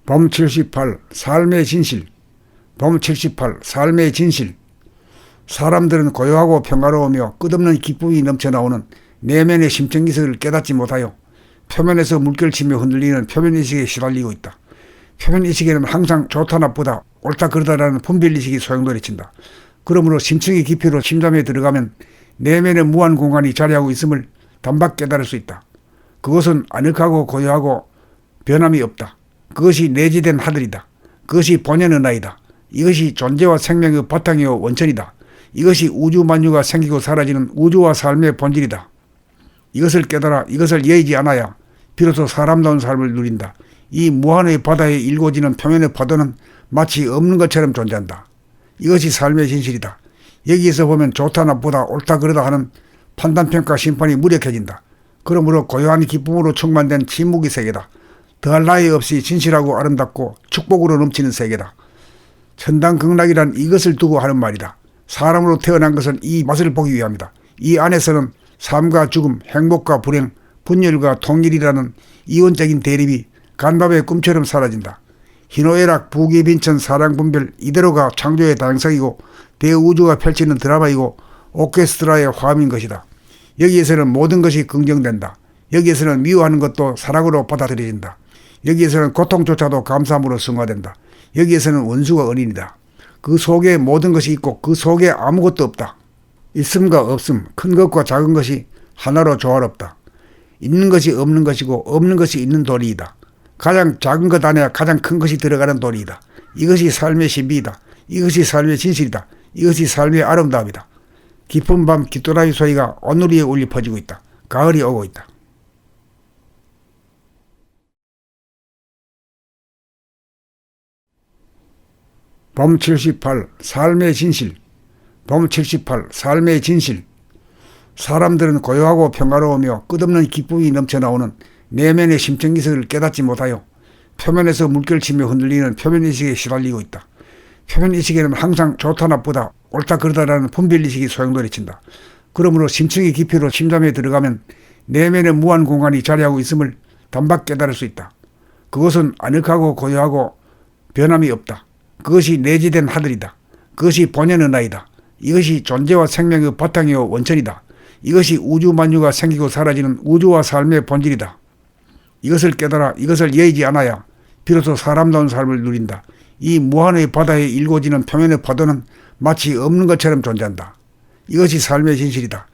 범 78. 삶의 진실. 범 78. 삶의 진실. 사람들은 고요하고 평화로우며 끝없는 기쁨이 넘쳐나오는 내면의 심층기색을 깨닫지 못하여 표면에서 물결치며 흔들리는 표면의식에 시달리고 있다. 표면의식에는 항상 좋다 나쁘다 옳다 그르다라는 분별의식이 소용돌이친다. 그러므로 심층의 깊이로 침잠에 들어가면 내면의 무한 공간이 자리하고 있음을 단박 깨달을 수 있다. 그것은 아늑하고 고요하고 변함이 없다. 그것이 내재된 하늘이다. 그것이 본연의 나이다. 이것이 존재와 생명의 바탕이요 원천이다. 이것이 우주 만유가 생기고 사라지는 우주와 삶의 본질이다. 이것을 깨달아 이것을 예의지 않아야 비로소 사람다운 삶을 누린다. 이 무한의 바다에 일고지는 표면의 파도는 마치 없는 것처럼 존재한다. 이것이 삶의 진실이다. 여기에서 보면 좋다 나쁘다 옳다 그르다 하는 판단평가 심판이 무력해진다. 그러므로 고요한 기쁨으로 충만된 침묵의 세계다. 더할 나위 없이 진실하고 아름답고 축복으로 넘치는 세계다. 천당극락이란 이것을 두고 하는 말이다. 사람으로 태어난 것은 이 맛을 보기 위함이다. 이 안에서는 삶과 죽음, 행복과 불행, 분열과 통일이라는 이원적인 대립이 간밤의 꿈처럼 사라진다. 희노애락, 부귀빈천, 사랑분별 이대로가 창조의 다양성이고 대우주가 펼치는 드라마이고 오케스트라의 화음인 것이다. 여기에서는 모든 것이 긍정된다. 여기에서는 미워하는 것도 사랑으로 받아들여진다. 여기에서는 고통조차도 감사함으로 승화된다. 여기에서는 원수가 은인이다. 그 속에 모든 것이 있고 그 속에 아무것도 없다. 있음과 없음, 큰 것과 작은 것이 하나로 조화롭다. 있는 것이 없는 것이고 없는 것이 있는 도리이다. 가장 작은 것 안에 가장 큰 것이 들어가는 도리이다. 이것이 삶의 신비이다. 이것이 삶의 진실이다. 이것이 삶의 아름다움이다. 깊은 밤 귀뚜라미 소리가 오늘 위에 울려 퍼지고 있다. 가을이 오고 있다. 범 78. 삶의 진실. 범 78. 삶의 진실. 사람들은 고요하고 평화로우며 끝없는 기쁨이 넘쳐나오는 내면의 심층기색을 깨닫지 못하여 표면에서 물결치며 흔들리는 표면의식에 시달리고 있다. 표면의식에는 항상 좋다 나쁘다 옳다 그르다라는 분별의식이 소용돌이친다. 그러므로 심층의 깊이로 침잠에 들어가면 내면의 무한 공간이 자리하고 있음을 단박 깨달을 수 있다. 그것은 아늑하고 고요하고 변함이 없다. 그것이 내재된 하늘이다. 그것이 본연의 나이다. 이것이 존재와 생명의 바탕이요 원천이다. 이것이 우주 만유가 생기고 사라지는 우주와 삶의 본질이다. 이것을 깨달아 이것을 예의지 않아야 비로소 사람다운 삶을 누린다. 이 무한의 바다에 일고지는 표면의 파도는 마치 없는 것처럼 존재한다. 이것이 삶의 진실이다.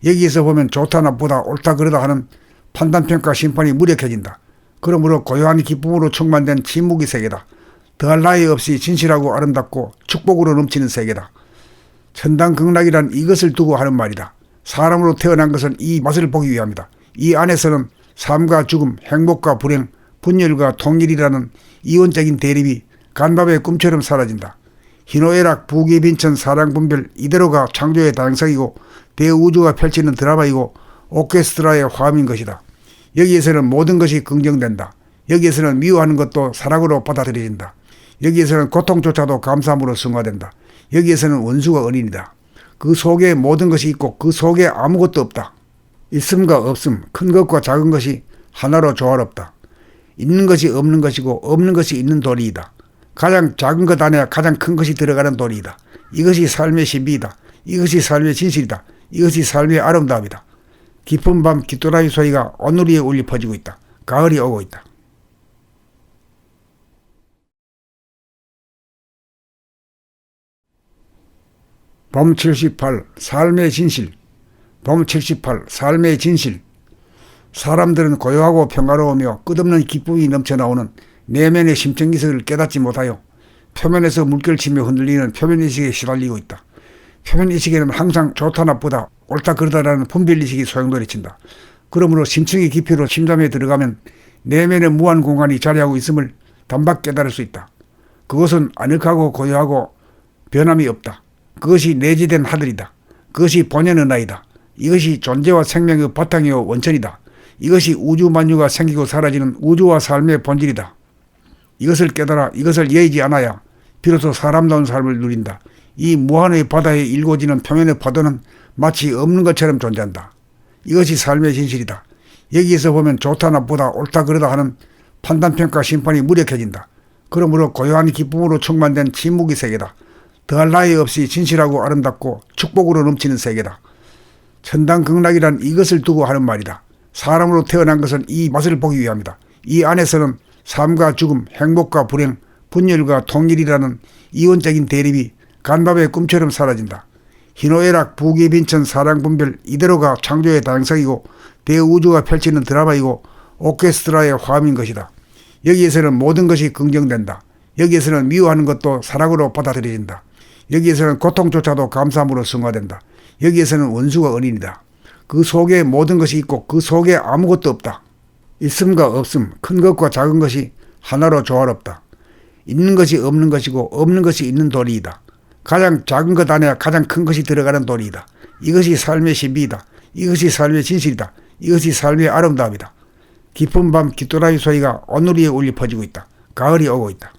여기에서 보면 좋다 나쁘다 옳다 그르다 하는 판단평가 심판이 무력해진다. 그러므로 고요한 기쁨으로 충만된 침묵의 세계다. 더할 나위 없이 진실하고 아름답고 축복으로 넘치는 세계다. 천당극락이란 이것을 두고 하는 말이다. 사람으로 태어난 것은 이 맛을 보기 위함이다. 이 안에서는 삶과 죽음, 행복과 불행, 분열과 통일이라는 이원적인 대립이 간밤의 꿈처럼 사라진다. 희노애락, 부귀빈천, 사랑분별 이대로가 창조의 다양성이고 대우주가 펼치는 드라마이고 오케스트라의 화음인 것이다. 여기에서는 모든 것이 긍정된다. 여기에서는 미워하는 것도 사랑으로 받아들여진다. 여기에서는 고통조차도 감사함으로 승화된다. 여기에서는 원수가 은인이다. 그 속에 모든 것이 있고 그 속에 아무것도 없다. 있음과 없음, 큰 것과 작은 것이 하나로 조화롭다. 있는 것이 없는 것이고 없는 것이 있는 도리이다. 가장 작은 것 안에 가장 큰 것이 들어가는 도리이다. 이것이 삶의 신비이다. 이것이 삶의 진실이다. 이것이 삶의 아름다움이다. 깊은 밤 귀뚜라미 소리가 오늘 위에 울려 퍼지고 있다. 가을이 오고 있다. 범 78. 삶의 진실. 범 78. 삶의 진실. 사람들은 고요하고 평화로우며 끝없는 기쁨이 넘쳐나오는 내면의 심층기색을 깨닫지 못하여 표면에서 물결치며 흔들리는 표면의식에 시달리고 있다. 표면의식에는 항상 좋다 나쁘다 옳다 그르다라는 분별의식이 소용돌이친다. 그러므로 심층의 깊이로 침잠에 들어가면 내면의 무한 공간이 자리하고 있음을 단박 깨달을 수 있다. 그것은 아늑하고 고요하고 변함이 없다. 그것이 내재된 하늘이다. 그것이 본연의 나이다. 이것이 존재와 생명의 바탕이요 원천이다. 이것이 우주 만유가 생기고 사라지는 우주와 삶의 본질이다. 이것을 깨달아 이것을 예의지 않아야 비로소 사람다운 삶을 누린다. 이 무한의 바다에 일고지는 표면의 파도는 마치 없는 것처럼 존재한다. 이것이 삶의 진실이다. 여기에서 보면 좋다 나쁘다 옳다 그르다 하는 판단평가 심판이 무력해진다. 그러므로 고요한 기쁨으로 충만된 침묵의 세계다. 더할 나위 없이 진실하고 아름답고 축복으로 넘치는 세계다. 천당극락이란 이것을 두고 하는 말이다. 사람으로 태어난 것은 이 맛을 보기 위함이다. 이 안에서는 삶과 죽음, 행복과 불행, 분열과 통일이라는 이원적인 대립이 간밤의 꿈처럼 사라진다. 희노애락, 부귀빈천, 사랑분별 이대로가 창조의 다양성이고 대우주가 펼치는 드라마이고 오케스트라의 화음인 것이다. 여기에서는 모든 것이 긍정된다. 여기에서는 미워하는 것도 사랑으로 받아들여진다. 여기에서는 고통조차도 감사함으로 승화된다. 여기에서는 원수가 은인이다. 그 속에 모든 것이 있고 그 속에 아무것도 없다. 있음과 없음, 큰 것과 작은 것이 하나로 조화롭다. 있는 것이 없는 것이고 없는 것이 있는 도리이다. 가장 작은 것 안에 가장 큰 것이 들어가는 도리이다. 이것이 삶의 신비이다. 이것이 삶의 진실이다. 이것이 삶의 아름다움이다. 깊은 밤 귀뚜라미 소리가 온누리에 울려 퍼지고 있다. 가을이 오고 있다.